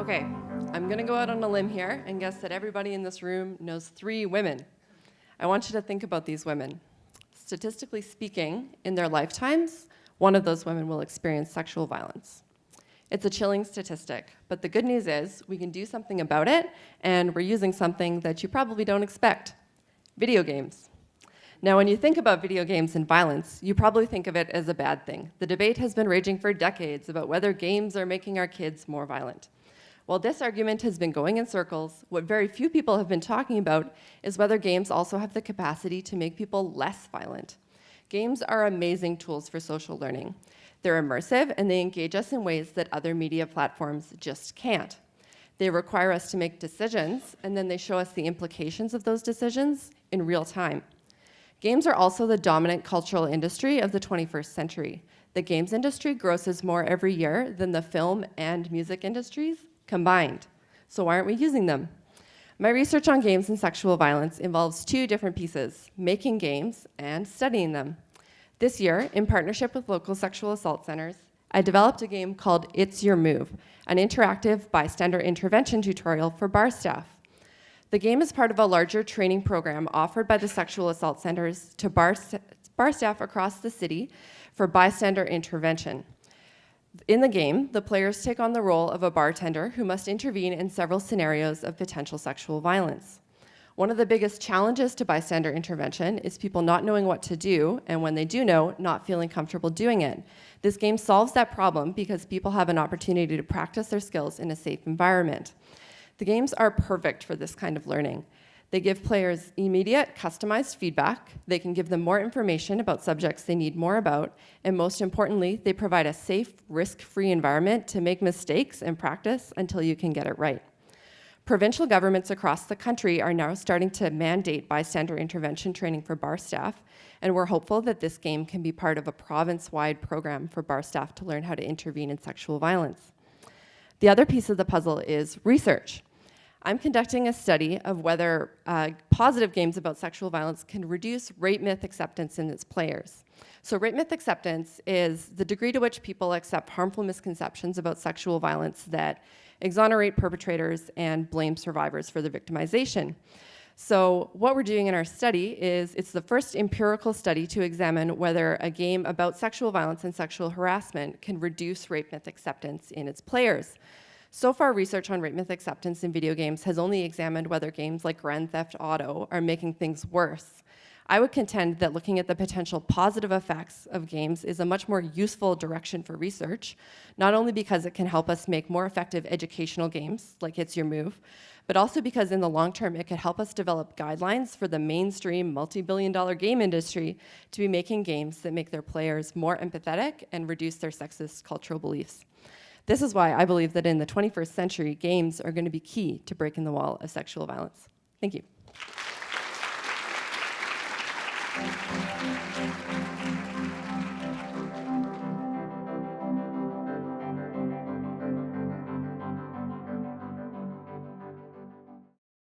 Okay, I'm gonna go out on a limb here and guess that everybody in this room knows 3 women. I want you to think about these women. Statistically speaking, in their lifetimes, one of those women will experience sexual violence. It's a chilling statistic, but the good news is we can do something about it, and we're using something that you probably don't expect: video games. Now, when you think about video games and violence, you probably think of it as a bad thing. The debate has been raging for decades about whether games are making our kids more violent. While this argument has been going in circles, what very few people have been talking about is whether games also have the capacity to make people less violent. Games are amazing tools for social learning. They're immersive, and they engage us in ways that other media platforms just can't. They require us to make decisions, and then they show us the implications of those decisions in real time. Games are also the dominant cultural industry of the 21st century. The games industry grosses more every year than the film and music industries combined. So why aren't we using them? My research on games and sexual violence involves 2 different pieces: making games and studying them. This year, in partnership with local sexual assault centers, I developed a game called It's Your Move, an interactive bystander intervention tutorial for bar staff. The game is part of a larger training program offered by the sexual assault centers to bar staff across the city for bystander intervention. In the game, the players take on the role of a bartender who must intervene in several scenarios of potential sexual violence. One of the biggest challenges to bystander intervention is people not knowing what to do, and when they do know, not feeling comfortable doing it. This game solves that problem because people have an opportunity to practice their skills in a safe environment. The games are perfect for this kind of learning. They give players immediate, customized feedback. They can give them more information about subjects they need more about. And most importantly, they provide a safe, risk-free environment to make mistakes and practice until you can get it right. Provincial governments across the country are now starting to mandate bystander intervention training for bar staff, and we're hopeful that this game can be part of a province-wide program for bar staff to learn how to intervene in sexual violence. The other piece of the puzzle is research. I'm conducting a study of whether positive games about sexual violence can reduce rape myth acceptance in its players. So rape myth acceptance is the degree to which people accept harmful misconceptions about sexual violence that exonerate perpetrators and blame survivors for the victimization. So what we're doing in our study is it's the first empirical study to examine whether a game about sexual violence and sexual harassment can reduce rape myth acceptance in its players. So far, research on rape myth acceptance in video games has only examined whether games like Grand Theft Auto are making things worse. I would contend that looking at the potential positive effects of games is a much more useful direction for research, not only because it can help us make more effective educational games, like It's Your Move, but also because in the long term, it could help us develop guidelines for the mainstream multi-billion-dollar game industry to be making games that make their players more empathetic and reduce their sexist cultural beliefs. This is why I believe that in the 21st century, games are going to be key to breaking the wall of sexual violence. Thank you.